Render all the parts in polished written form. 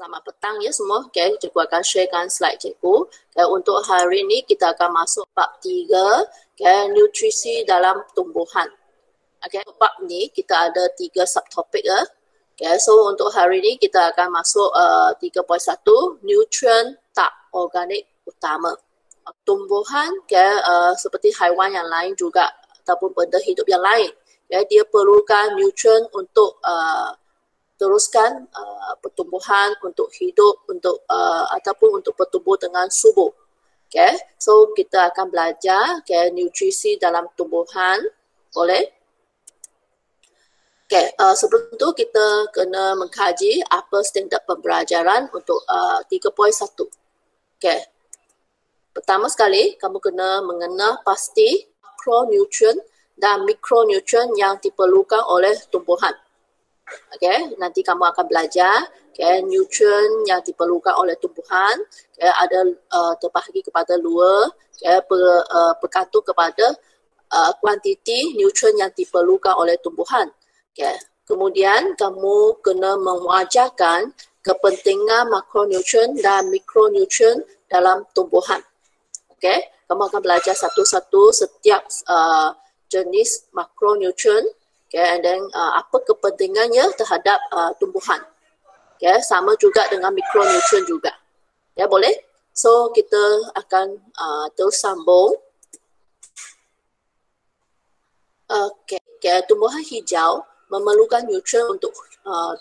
Selamat petang ya semua. Okay, cikgu akan sharekan slide cikgu. Okay, untuk hari ini kita akan masuk bab 3, okay, nutrisi dalam tumbuhan. Okay, bab ni kita ada 3 subtopik ya. Okay, so untuk hari ini kita akan masuk 3.1, nutrient tak organik utama. Tumbuhan okay, seperti haiwan yang lain juga ataupun benda hidup yang lain. Okay, dia perlukan nutrient untuk teruskan pertumbuhan, untuk hidup, untuk ataupun untuk bertumbuh dengan subur. Okay, so kita akan belajar okay, nutrisi dalam tumbuhan. Boleh? Okay, sebelum tu kita kena mengkaji apa standard pembelajaran untuk 3.1. Okay. Pertama sekali, kamu kena mengenal pasti makronutrien dan mikronutrien yang diperlukan oleh tumbuhan. Okay, nanti kamu akan belajar okay, nutrien yang diperlukan oleh tumbuhan okay, ada terbahagi kepada dua okay, bergantung kepada kuantiti nutrien yang diperlukan oleh tumbuhan. Okay. Kemudian kamu kena mewajarkan kepentingan makronutrien dan mikronutrien dalam tumbuhan. Okay. Kamu akan belajar satu-satu setiap jenis makronutrien. Okay, and then apa kepentingannya terhadap tumbuhan. Okay, sama juga dengan mikronutrien juga. Ya, boleh? So, kita akan terus sambung. Okay, tumbuhan hijau memerlukan nutrien untuk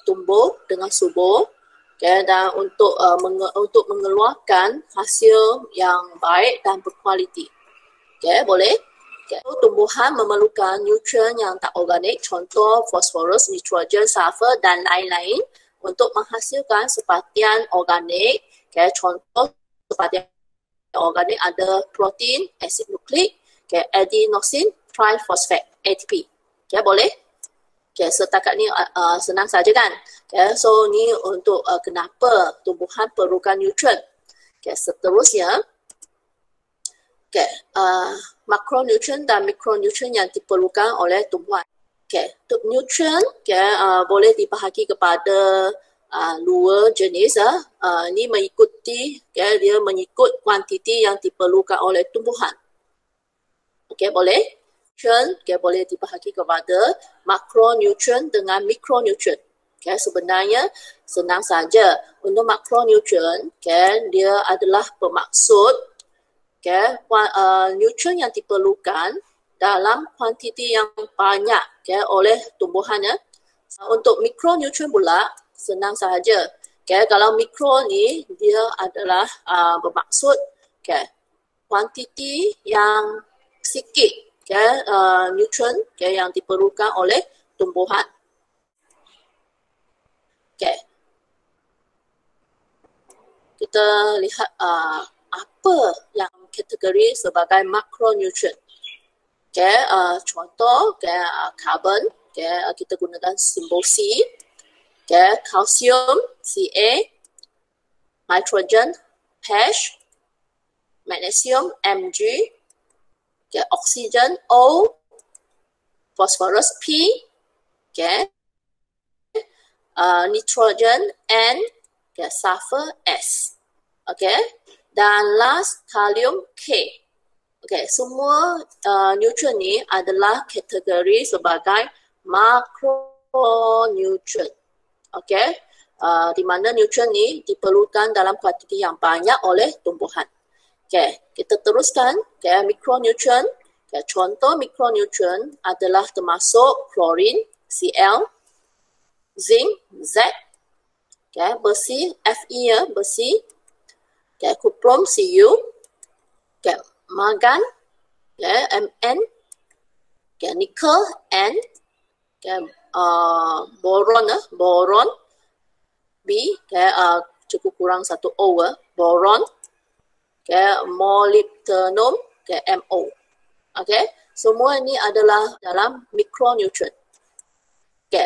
tumbuh dengan subur. Okay, dan untuk mengeluarkan hasil yang baik dan berkualiti. Okay, boleh? Okay. Tumbuhan memerlukan nutrien yang tak organik, contoh fosforus, nitrogen, sulfur dan lain-lain untuk menghasilkan sepatian organik. Okay. Contoh sepatian organik ada protein, asid nukleik, okay, adenosin, trifosfat, ATP. Okay, boleh? Okay, setakat ni senang saja kan? Okay, so ni untuk kenapa tumbuhan perlukan nutrien. Okay, seterusnya, okay, makronutrien dan mikronutrien yang diperlukan oleh tumbuhan. Okay, untuk nutrien okay, boleh dibahagi kepada dua jenis. Ini mengikuti, okay, dia mengikut kuantiti yang diperlukan oleh tumbuhan. Okay, boleh? Nutrien okay, boleh dibahagi kepada makronutrien dengan mikronutrien. Okay, sebenarnya senang saja. Untuk makronutrien, okay, dia adalah bermaksud okay, nutrien yang diperlukan dalam kuantiti yang banyak okay, oleh tumbuhannya. Untuk mikronutrien pula senang sahaja. Okay, kalau mikro ni dia adalah bermaksud okay, kuantiti yang sikit okay, nutrien okay, yang diperlukan oleh tumbuhan. Okay. Kita lihat apa yang kategori sebagai makronutrien. Okay, contoh okay, karbon, okay, kita gunakan simbol C. Okay, kalsium Ca, nitrogen H, magnesium Mg, okay, oksigen O, phosphorus P, okay, nitrogen N, okay, sulfur S. Okay. Dan last, kalium K. Okay, semua nutrien ni adalah kategori sebagai makronutrien. Okay, di mana nutrien ni diperlukan dalam kuantiti yang banyak oleh tumbuhan. Okay, kita teruskan. Okay, mikronutrien. Okay, contoh mikronutrien adalah termasuk klorin, Cl, zinc, Z, okay, besi, Fe ya, besi. Okay, kuprum Cu, okay, mangan, okay, Mn, okay, nickel N, okay, boron B, okay, cukup kurang satu O, boron, okay, molybdenum, okay, Mo. Okay, semua ini adalah dalam mikronutrien. Okay,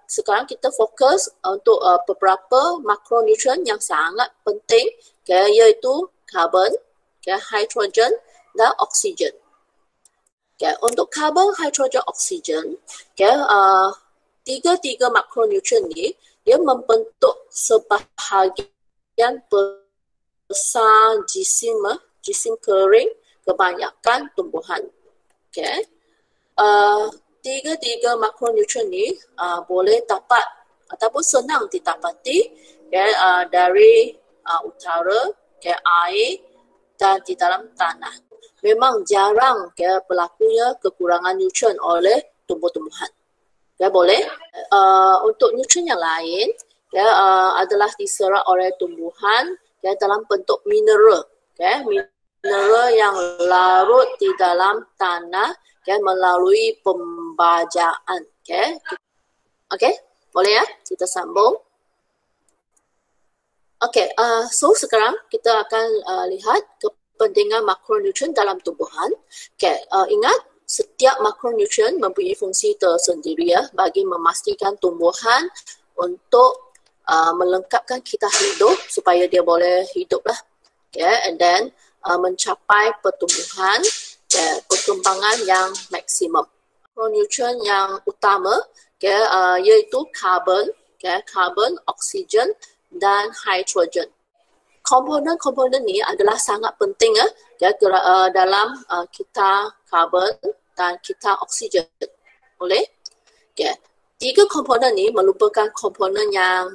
sekarang kita fokus untuk beberapa makronutrien yang sangat penting, okay, iaitu karbon, okay, hidrogen dan oksigen. Okay, untuk karbon, hidrogen, oksigen, okay, tiga-tiga makronutrien ni dia membentuk sebahagian besar jisim kering kebanyakan tumbuhan. Okay. Tiga-tiga makronutrien ni boleh dapat ataupun senang didapati dari utara, air dan di dalam tanah. Memang jarang berlakunya kekurangan nutrien oleh tumbuh-tumbuhan. Boleh. Untuk nutrien yang lain adalah diserap oleh tumbuhan dalam bentuk mineral. Mineral yang larut di dalam tanah melalui pembajaan. Okay, boleh ya? Kita sambung. Okay, so sekarang kita akan lihat kepentingan makronutrien dalam tumbuhan. Okay, ingat setiap makronutrien mempunyai fungsi tersendiri bagi memastikan tumbuhan untuk melengkapkan kita hidup supaya dia boleh hidup lah. Okay, and then mencapai pertumbuhan perkembangan yang maksimum. Makronutrien yang utama iaitu karbon, oksigen dan hidrogen. Komponen-komponen ni adalah sangat penting dalam kita karbon dan kita oksigen. Boleh? Tiga komponen ni merupakan komponen yang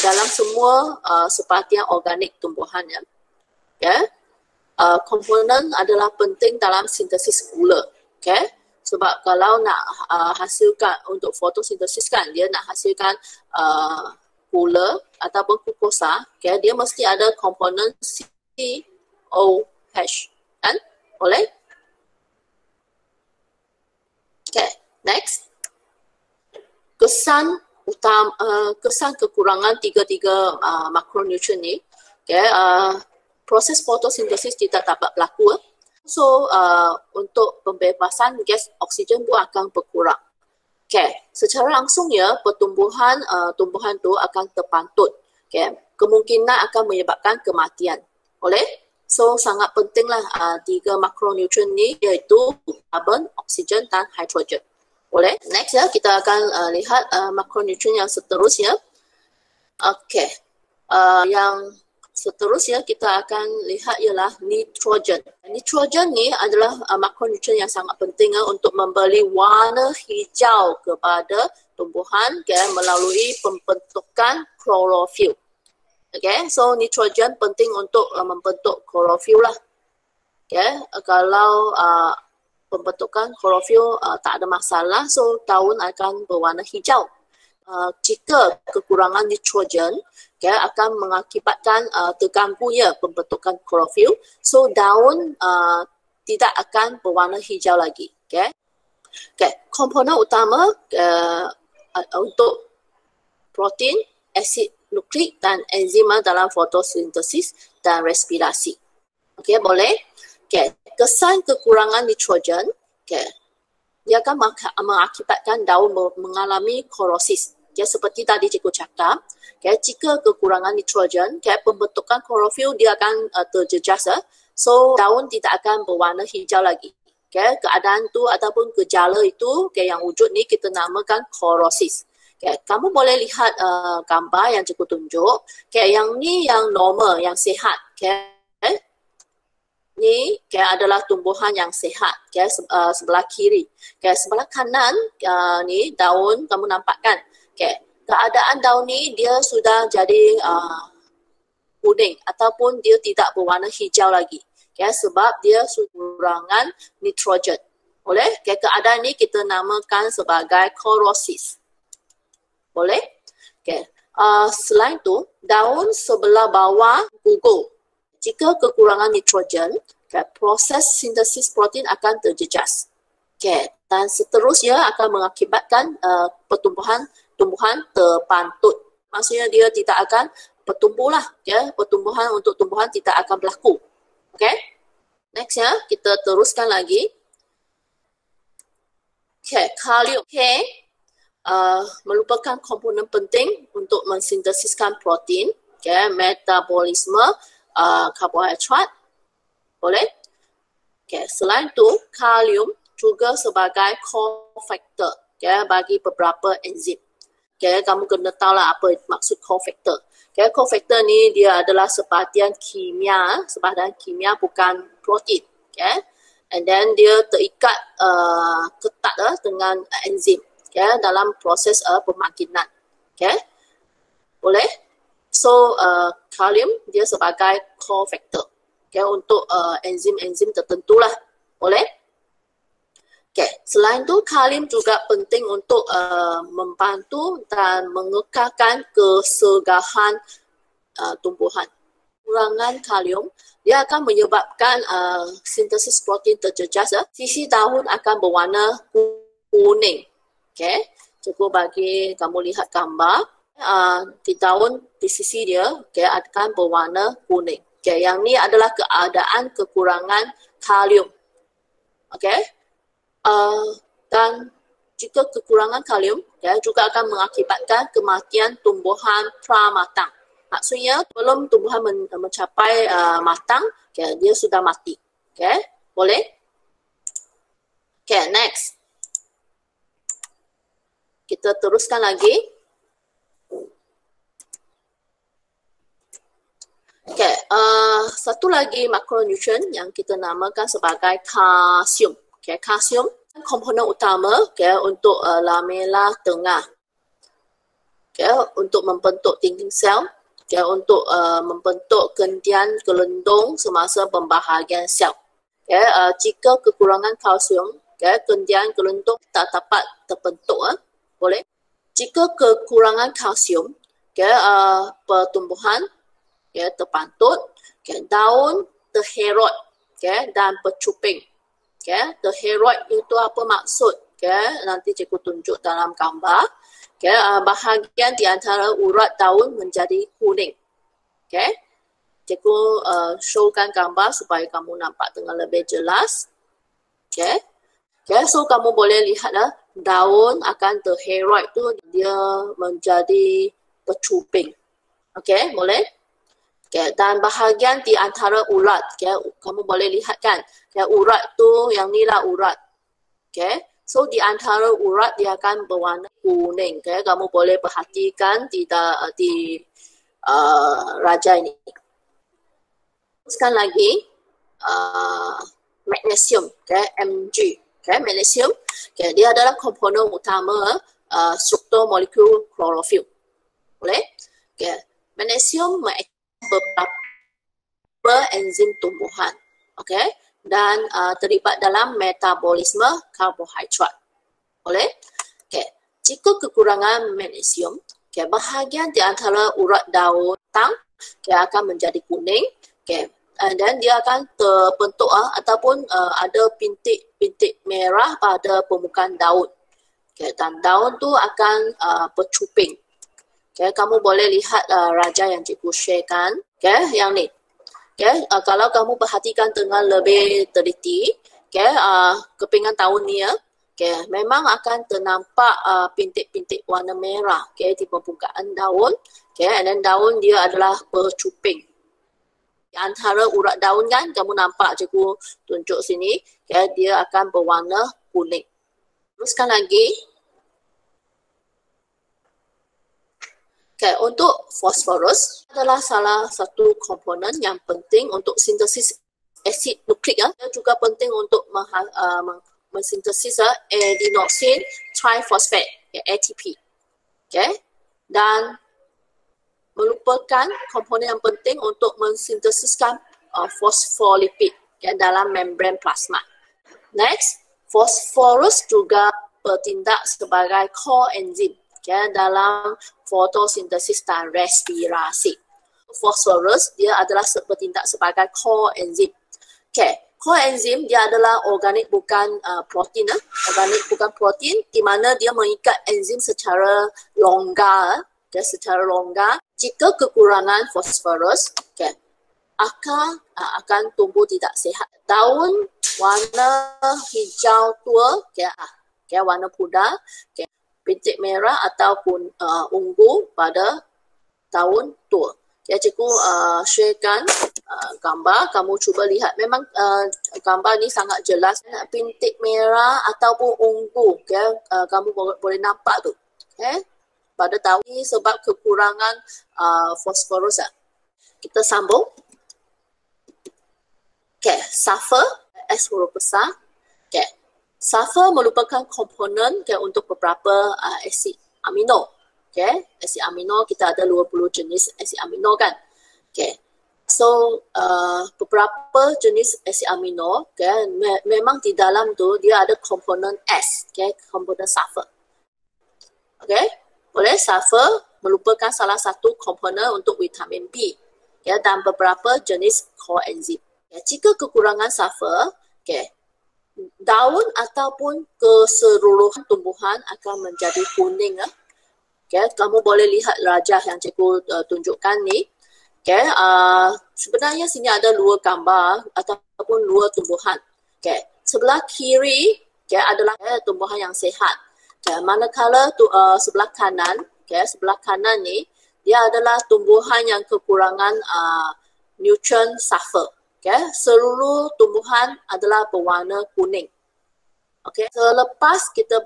dalam semua separtian organik tumbuhan. Komponen adalah penting dalam sintesis gula. Sebab kalau nak hasilkan untuk fotosintesis kan, dia nak hasilkan gula ataupun glukosa, dia mesti ada komponen COH, kan? Boleh? Next. Kesan kekurangan tiga-tiga makronutrien ni, proses fotosintesis tidak dapat berlaku. So, untuk pembebasan gas oksigen pun akan berkurang. Secara langsung pertumbuhan tumbuhan tu akan terpantut. Kemungkinan akan menyebabkan kematian. Boleh? So, sangat pentinglah tiga makronutrien ni iaitu karbon, oksigen dan hidrogen. Boleh? Next kita akan lihat makronutrien yang seterusnya. Yang seterusnya kita akan lihat ialah nitrogen. Nitrogen ni adalah makronutrien yang sangat penting untuk memberi warna hijau kepada tumbuhan melalui pembentukan klorofil. So nitrogen penting untuk membentuk klorofil lah. Kalau pembentukan klorofil tak ada masalah, so daun akan berwarna hijau. Jika kekurangan nitrogen akan mengakibatkan terganggunya pembentukan klorofil, so daun tidak akan berwarna hijau lagi. Komponen utama untuk protein, asid nukleik dan enzim dalam fotosintesis dan respirasi. Boleh? Kesan kekurangan nitrogen, dia akan mengakibatkan daun mengalami korosis. Seperti tadi cikgu cakap, jika kekurangan nitrogen, pembentukan klorofil dia akan terjejas. So, daun tidak akan berwarna hijau lagi. Keadaan tu ataupun gejala itu yang wujud ni kita namakan korosis. Kamu boleh lihat gambar yang cikgu tunjuk. Yang ni yang normal, yang sihat. Ni adalah tumbuhan yang sihat. Sebelah kiri. Sebelah kanan ni daun kamu nampakkan. Keadaan daun ni dia sudah jadi kuning ataupun dia tidak berwarna hijau lagi. Sebab dia kekurangan nitrogen. Boleh? Keadaan ni kita namakan sebagai korosis. Boleh? Selain tu, daun sebelah bawah gugur. Jika kekurangan nitrogen, proses sintesis protein akan terjejas. Dan seterusnya akan mengakibatkan tumbuhan terpantut. Maksudnya dia tidak akan bertumbuh lah. Pertumbuhan untuk tumbuhan tidak akan berlaku. Next kita teruskan lagi. Kalium. Merupakan komponen penting untuk mensintesiskan protein, metabolisme karbohidrat. Boleh? Selain tu, kalium juga sebagai cofactor bagi beberapa enzim. Okay, kamu kena tahu lah apa maksud cofactor. Okay, cofactor ni dia adalah separtian kimia, bukan protein. Okay, and then dia terikat ketat dengan enzim. Okay, dalam proses pembangkitan. Okay, boleh? So, kalium dia sebagai cofactor. Okay, untuk enzim-enzim tertentu lah. Boleh? Okay. Selain tu, kalium juga penting untuk membantu dan mengekalkan kesegahan tumbuhan. Kurangan kalium, dia akan menyebabkan sintesis protein terjejas. Sisi daun akan berwarna kuning. Okay. Cikgu bagi kamu lihat gambar. Di daun, di sisi dia, okay, akan berwarna kuning. Okay. Yang ni adalah keadaan kekurangan kalium. Okay. Dan jika kekurangan kalium juga akan mengakibatkan kematian tumbuhan pramatang. Maksudnya belum tumbuhan mencapai matang, dia sudah mati. Okay, boleh? Okay, next. Kita teruskan lagi. Okay, satu lagi makronutrien yang kita namakan sebagai kalsium. Okay, kalsium komponen utama untuk lamela tengah. Okay, untuk membentuk dinding sel, untuk membentuk gentian gelendung semasa pembahagian sel. Okay, jika kekurangan kalsium, gentian gelendung tak dapat terbentuk. Boleh? Jika kekurangan kalsium, pertumbuhan terpantut, daun terherot dan bercuping. Terherot itu apa maksud? Nanti cikgu tunjuk dalam gambar. Bahagian di antara urat daun menjadi kuning. Cikgu showkan gambar supaya kamu nampak dengan lebih jelas. So kamu boleh lihat daun akan terherot tu dia menjadi bercuping. Boleh? Dan bahagian di antara urat, kamu boleh lihat kan, urat tu, yang ni lah urat. So di antara urat dia akan berwarna kuning. Kamu boleh perhatikan di raja ini. Teruskan lagi, magnesium, Mg. Magnesium, dia adalah komponen utama struktur molekul klorofil. Boleh? Magnesium beberapa enzim tumbuhan, dan terlibat dalam metabolisme karbohidrat. Boleh? Jika kekurangan magnesium, bahagian di antara urat daun akan menjadi kuning, dan dia akan terbentuk ataupun ada pintik-pintik merah pada permukaan daun. Dan daun tu akan bercuping. Kamu boleh lihat raja yang cikgu sharekan, yang ni. Kalau kamu perhatikan dengan lebih teliti, kepingan daun ni, memang akan ternampak pintik-pintik warna merah di permukaan daun, and then daun dia adalah bercuping. Di antara urat daun kan, kamu nampak cikgu tunjuk sini, dia akan berwarna kuning. Teruskan lagi. Untuk fosforus adalah salah satu komponen yang penting untuk sintesis asid nukleik. Dia juga penting untuk mensintesis adenosine trifosfat, ATP. Dan merupakan komponen yang penting untuk mensintesiskan fosfolipid dalam membran plasma. Next, fosforus juga bertindak sebagai koenzim dalam fotosintesis dan respirasi. Fosforus dia adalah bertindak sebagai koenzim. Koenzim dia adalah organik bukan protein. Organik bukan protein di mana dia mengikat enzim secara longgar. Jika kekurangan fosforus, akan tumbuh tidak sihat. Daun warna hijau tua, warna pudar, pintik merah ataupun ungu pada tahun tua. Cikgu sharekan gambar, kamu cuba lihat. Memang gambar ni sangat jelas. Pintik merah ataupun ungu, kamu boleh nampak tu. pada daun ini sebab kekurangan fosforusa. Kita sambung. Okay, sulfur, S huruf besar. Okay, sulfur merupakan komponen untuk beberapa asid amino. Okay, asid amino kita ada 20 jenis asid amino kan. Okay, so beberapa jenis asid amino, okay, memang di dalam tu dia ada komponen S, okay, komponen sulfur. Okay, boleh sulfur merupakan salah satu komponen untuk vitamin B, okay, dan beberapa jenis coenzim. Jika kekurangan sulfur, okay, daun ataupun keseluruhan tumbuhan akan menjadi kuning. Okay, kamu boleh lihat rajah yang cikgu tunjukkan ni. Okay, sebenarnya sini ada 2 gambar ataupun 2 tumbuhan. Okay, sebelah kiri, okay, adalah tumbuhan yang sihat. Okay, manakala sebelah kanan, okay, sebelah kanan ni dia adalah tumbuhan yang kekurangan nutrien sulfur. Okay, seluruh tumbuhan adalah berwarna kuning. Okay, selepas kita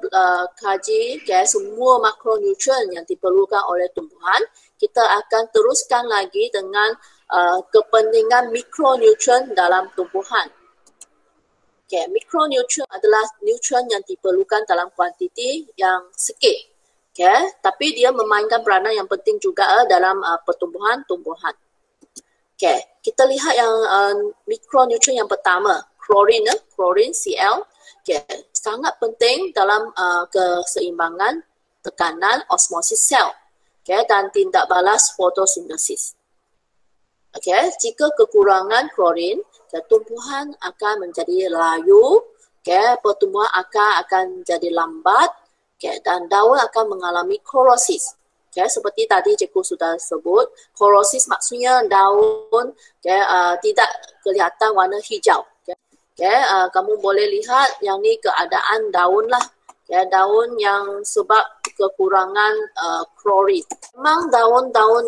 kaji semua makronutrien yang diperlukan oleh tumbuhan, kita akan teruskan lagi dengan kepentingan mikronutrien dalam tumbuhan. Okay, mikronutrien adalah nutrien yang diperlukan dalam kuantiti yang sikit. Okay, tapi dia memainkan peranan yang penting juga dalam pertumbuhan-tumbuhan. Okay, kita lihat yang mikronutrien yang pertama, klorin, Cl. Okay, sangat penting dalam keseimbangan tekanan osmosis sel, okay, dan tindak balas fotosintesis. Okay, jika kekurangan klorin, okay, tumbuhan akan menjadi layu, okay, pertumbuhan akar akan jadi lambat, okay, dan daun akan mengalami korosis. Okay, seperti tadi cikgu sudah sebut, korosis maksudnya daun tidak kelihatan warna hijau. Okay, kamu boleh lihat yang ni keadaan daun lah. Okay, daun yang sebab kekurangan klorin. Memang daun-daun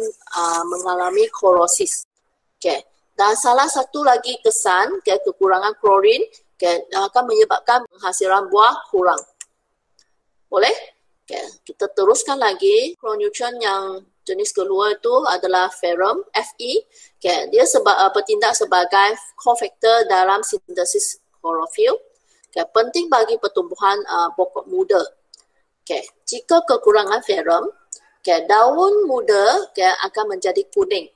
mengalami korosis. Okay, dan salah satu lagi kesan kekurangan klorin akan menyebabkan penghasilan buah kurang. Boleh? Okay, kita teruskan lagi. Makronutrien yang jenis kedua itu adalah ferrum, Fe. Okay, dia bertindak sebagai cofactor dalam sintesis klorofil. Okay, penting bagi pertumbuhan pokok muda. Okay, jika kekurangan ferrum, okay, daun muda akan menjadi kuning.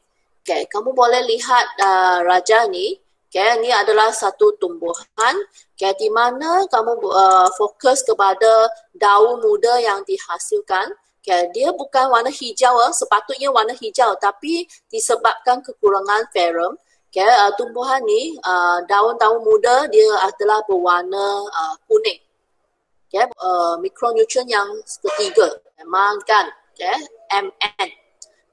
Okay, kamu boleh lihat rajah ni. Okay, ini adalah satu tumbuhan di mana kamu fokus kepada daun muda yang dihasilkan. Okay, dia bukan warna hijau, sepatutnya warna hijau, tapi disebabkan kekurangan ferrum, tumbuhan ni, daun-daun muda dia adalah berwarna kuning. Okay, mikronutrien yang ketiga, mangan, Mn.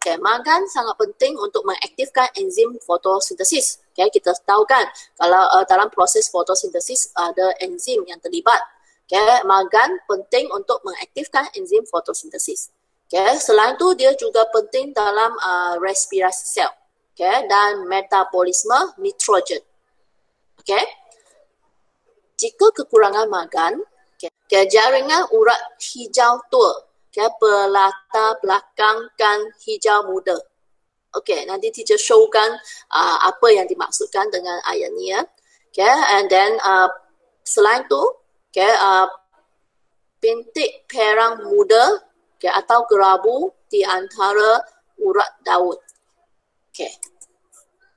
Okay, mangan sangat penting untuk mengaktifkan enzim fotosintesis. Okay, kita tahu kan kalau dalam proses fotosintesis ada enzim yang terlibat. Okay, mangan penting untuk mengaktifkan enzim fotosintesis. Okay, selain itu dia juga penting dalam respirasi sel, okay, dan metabolisme nitrogen. Okay, jika kekurangan mangan, okay, jaringan urat hijau tua berlatar belakangkan hijau muda. Okay, nanti teacher showkan apa yang dimaksudkan dengan ayat ni. Okay, and then selain tu, okay, bintik perang muda, okay, atau gerabu di antara urat daun. Okay,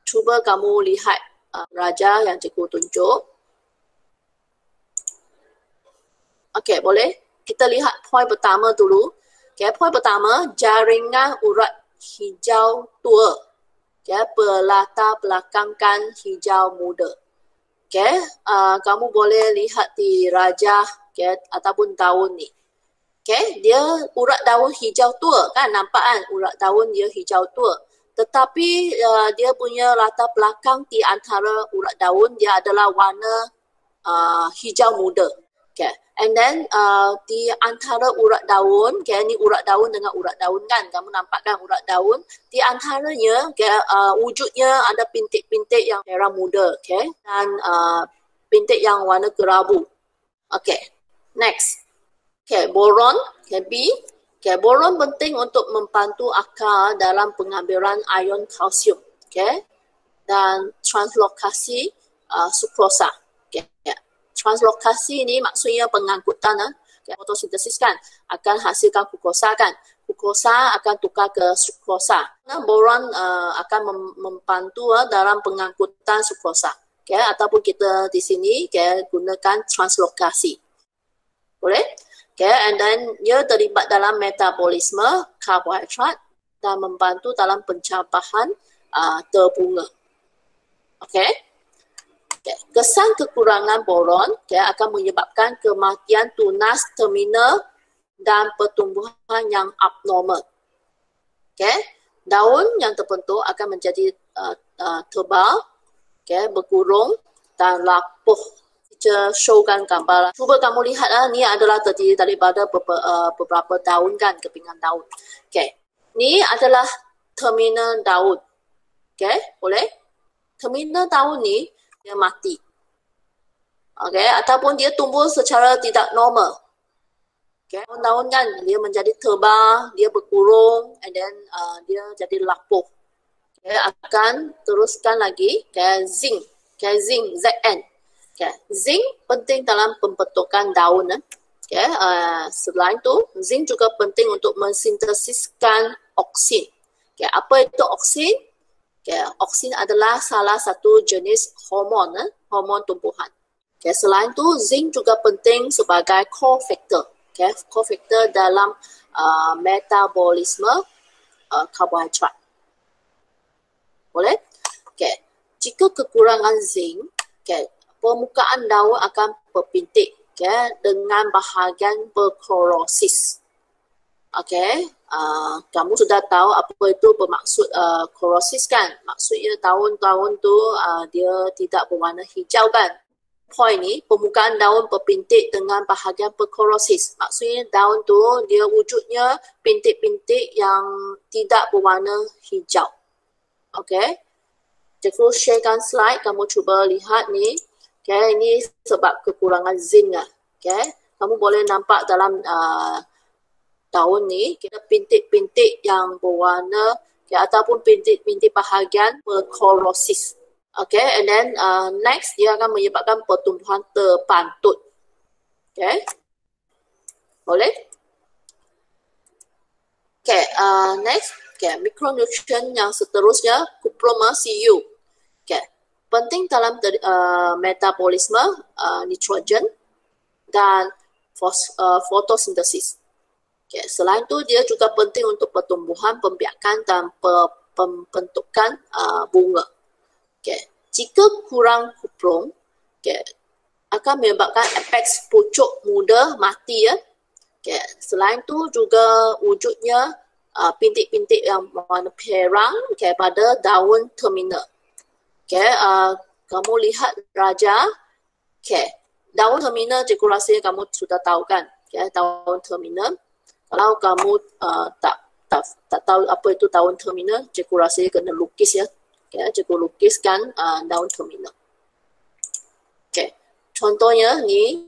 cuba kamu lihat rajah yang cikgu tunjuk. Okay, boleh? Kita lihat poin pertama dulu. Okay, poin pertama, jaringan urat hijau tua. Okay, berlatar belakangkan hijau muda. Okay, kamu boleh lihat di rajah ataupun daun ni. Okay, dia urat daun hijau tua kan, nampak kan urat daun dia hijau tua. Tetapi dia punya latar belakang di antara urat daun dia adalah warna hijau muda. Okay. And then di antara urat daun, okay, ni urat daun dengan urat daun kan, kamu nampak kan urat daun, di antaranya wujudnya ada pintik-pintik yang merah muda, okay, dan pintik yang warna kerabu. Okay, next. Okay, boron, okay, B, Okay, boron penting untuk membantu akar dalam pengambilan ion kalsium, okay, dan translokasi sukrosa. Okay. Translokasi ini maksudnya pengangkutan, okay, fotosintesis kan akan hasilkan glukosa kan. Glukosa akan tukar ke sukrosa. Nah, boron akan membantu dalam pengangkutan sukrosa. Okay, ataupun kita di sini gunakan translokasi. Boleh? Okay, and then dia terlibat dalam metabolisme karbohidrat dan membantu dalam pencapahan terbunga. Okay? Okay. Kesan kekurangan boron akan menyebabkan kematian tunas terminal dan pertumbuhan yang abnormal. Okay? Daun yang terbentuk akan menjadi tebal, bergurung dan lapuh. Showkan gambar. Cuba kamu lihat ni adalah terdiri daripada beberapa daun kan, kepingan daun. Okay. Ni adalah terminal daun. Okay, boleh? Terminal daun ni dia mati. Okay, ataupun dia tumbuh secara tidak normal. Okay, daun kan dia menjadi tebal, dia bergurung, and then dia jadi lapuh. Okay, akan teruskan lagi zinc. Okay, zinc, Zn. Okay. Zinc penting dalam pembentukan daun. Okay. Selain itu, zinc juga penting untuk mensintesiskan oksin. Okay. Apa itu oksin? Okay. Oksin adalah salah satu jenis hormon, hormon tumbuhan. Okay. Selain itu, zinc juga penting sebagai cofactor. Okay. Cofactor dalam metabolisme karbohidrat. Boleh? Okay. Jika kekurangan zinc, okay, permukaan daun akan berpintik dengan bahagian berkorosis. Okay. Kamu sudah tahu apa itu bermaksud korosis kan? Maksudnya daun-daun tu dia tidak berwarna hijau kan? Point ni, permukaan daun berpintik dengan bahagian berkorosis. Maksudnya daun tu dia wujudnya pintik-pintik yang tidak berwarna hijau. Okay. Cikgu sharekan slide, kamu cuba lihat ni. Okay, ini sebab kekurangan zinc. Okay, kamu boleh nampak dalam daun ni, kita pintik-pintik yang berwarna, ataupun pintik-pintik bahagian berkorosis. Okay, and then next dia akan menyebabkan pertumbuhan terpantut. Okay, boleh? Okay, next, mikronutrien yang seterusnya, kuproma Cu. Okay. Penting dalam metabolisme nitrogen dan fotosintesis. Okay. Selain itu, dia juga penting untuk pertumbuhan, pembiakan dan pembentukan bunga. Okay. Jika kurang kuprum, akan menyebabkan apeks pucuk muda mati. Okay. Selain itu juga wujudnya pintik-pintik yang warna perang pada daun terminal. Okay, kamu lihat raja. Okay, daun terminal cikgu rasa kamu sudah tahu kan? Okay, daun terminal. Kalau kamu tak tahu apa itu daun terminal, cikgu rasa kena lukis ya. Okay, cikgu lukiskan daun terminal. Okay, contohnya ni,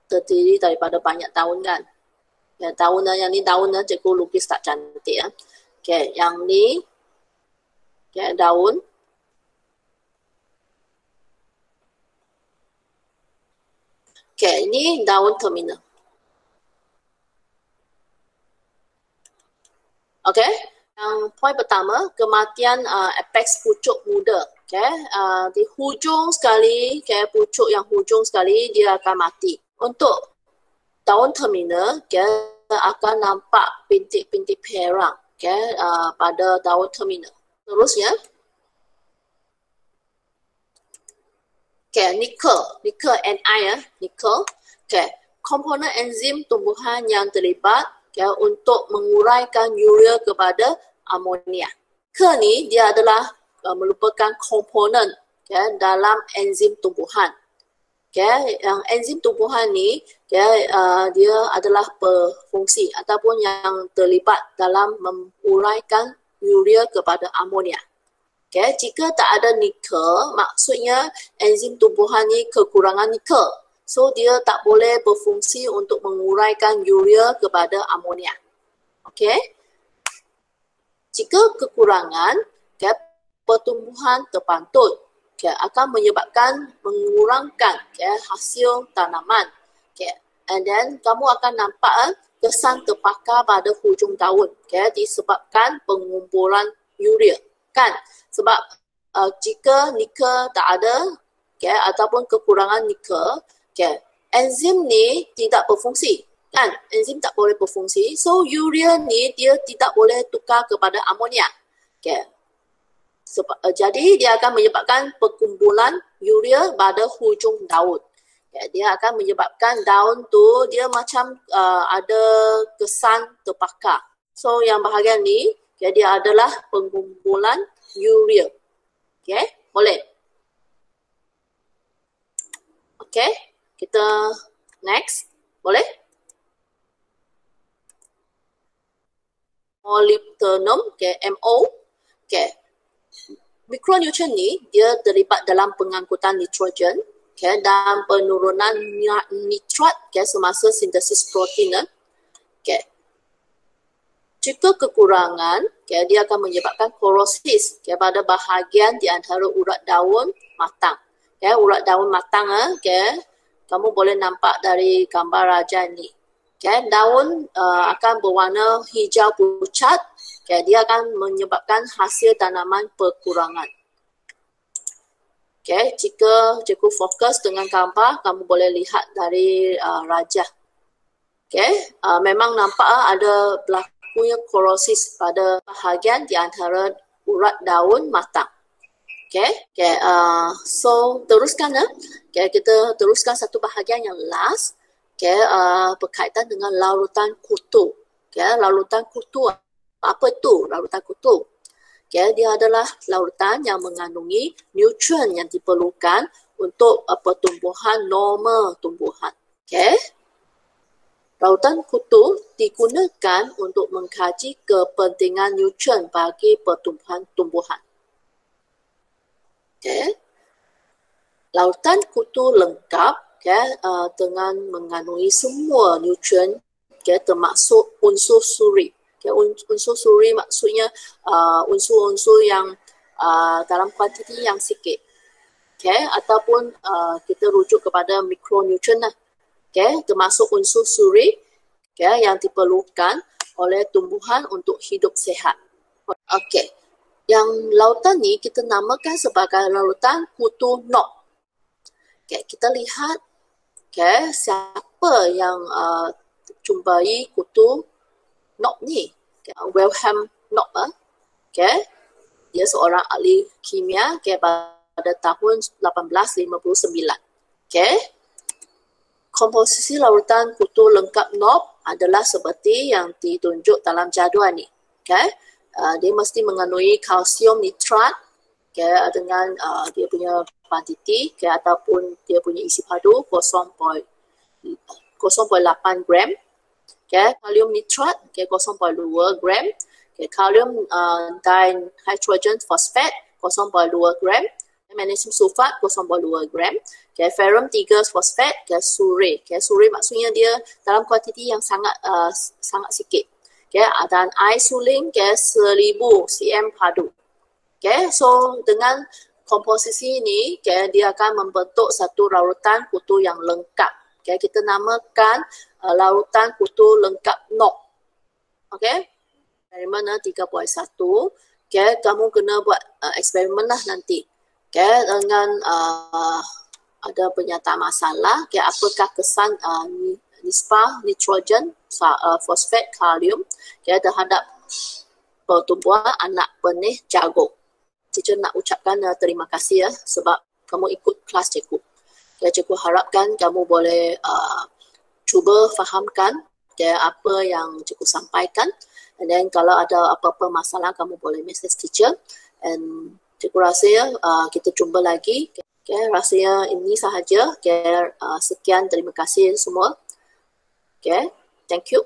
terdiri daripada banyak daun kan? Ya, daunnya yang ni daunnya cikgu lukis tak cantik ya. Okay, yang ni. Okay, daun. Okay, ini daun terminal. Okay, yang poin pertama, kematian apeks pucuk muda. Okay, di hujung sekali, pucuk yang hujung sekali, dia akan mati. Untuk daun terminal, akan nampak pintik-pintik perang pada daun terminal. Terusnya, nikel Ni nikel. Komponen enzim tumbuhan yang terlibat untuk menguraikan urea kepada amonia. Nikel ni dia adalah merupakan komponen dalam enzim tumbuhan. Yang enzim tumbuhan ni dia adalah berfungsi ataupun yang terlibat dalam menguraikan urea kepada amonia. Jika tak ada nikel, maksudnya enzim tumbuhan ni kekurangan nikel. So dia tak boleh berfungsi untuk menguraikan urea kepada amonia. Okey. Jika kekurangan, okay, pertumbuhan terpantut, okay, akan menyebabkan mengurangkan, okay, hasil tanaman. Okay. And then kamu akan nampak kesan terpakar pada hujung daun, okay, disebabkan pengumpulan urea. Kan? Sebab jika nikel tak ada, okay, ataupun kekurangan nikel, okay, enzim ni tidak berfungsi. Kan? Enzim tak boleh berfungsi. So urea ni dia tidak boleh tukar kepada amonia. Okay. Jadi dia akan menyebabkan perkumpulan urea pada hujung daun. Okay. Dia akan menyebabkan daun tu dia macam ada kesan terbakar. So yang bahagian ni, okay, dia adalah pengumpulan urea. Okay, boleh? Okay, kita next. Boleh? Molybdenum, okay, MO. Okay. Mikronutrien ni dia terlibat dalam pengangkutan nitrogen, okay, dan penurunan nitrat, okay, semasa sintesis protein. Okay. Jika kekurangan, okay, dia akan menyebabkan klorosis, okay, pada bahagian di antara urat daun matang. Okay, urat daun matang, okay, kamu boleh nampak dari gambar raja ni. Okay, daun akan berwarna hijau pucat. Okay, dia akan menyebabkan hasil tanaman perkurangan. Okay, jika cikgu fokus dengan gambar, kamu boleh lihat dari raja. Okay, memang nampak ada berlakunya klorosis pada bahagian di antara urat daun matang. Okay, so teruskan. Okay, kita teruskan satu bahagian yang last. Okay, berkaitan dengan larutan kutu. Okay, larutan kutu. Apa itu larutan kutu? Okay, dia adalah larutan yang mengandungi nutrien yang diperlukan untuk pertumbuhan normal tumbuhan. Okay. Larutan kutu digunakan untuk mengkaji kepentingan nutrien bagi pertumbuhan tumbuhan. Okay. Larutan kutu lengkap, okay, dengan mengandungi semua nutrien, okay, termasuk unsur suri. Okay, unsur suri maksudnya unsur-unsur yang dalam kuantiti yang sikit. Okay, ataupun kita rujuk kepada mikronutrien lah. Okay, termasuk unsur suri, okay, yang diperlukan oleh tumbuhan untuk hidup sihat. Okay, yang larutan ni kita namakan sebagai larutan kutu NOP. Okay, kita lihat, okay, siapa yang jumpai kutu NOP ni. Okay, Wilhelm NOP. Okay, dia seorang ahli kimia, okay, pada tahun 1859. Okay. Komposisi larutan kutu lengkap NOP adalah seperti yang ditunjuk dalam jadual ni. Okay. Dia mesti mengandungi kalsium nitrat, okay, dengan dia punya kuantiti, okay, ataupun dia punya isi padu 0.8 gram. Okay, kalium nitrat, okay, 0.2 gram. Okay, kalium dihydrogen fosfat 0.2 gram. Magnesium sulfat 0.2 gram. Okay, ferrum 3 fosfat, okay, suri. Okay, suri maksudnya dia dalam kuantiti yang sangat sikit. Okay, dan isolin, okay, 1000 cm padu. Okay, so dengan komposisi ini, okay, dia akan membentuk satu larutan kutu yang lengkap. Okay, kita namakan larutan kutu lengkap NOP. Okay, eksperimen 3.1. Okay, kamu kena buat eksperimen lah nanti. Okay, dengan ada pernyataan masalah, okay, apakah kesan nisbah nitrogen, fosfat, kalium, okay, terhadap pertumbuhan anak benih jagung. Teacher nak ucapkan terima kasih ya sebab kamu ikut kelas cikgu. Okay, cikgu harapkan kamu boleh cuba fahamkan, okay, apa yang cikgu sampaikan. And then kalau ada apa-apa masalah, kamu boleh message teacher. And cikgu rasa kita jumpa lagi. Okay, rasanya ini sahaja. Okay, sekian, terima kasih semua. Okay, thank you.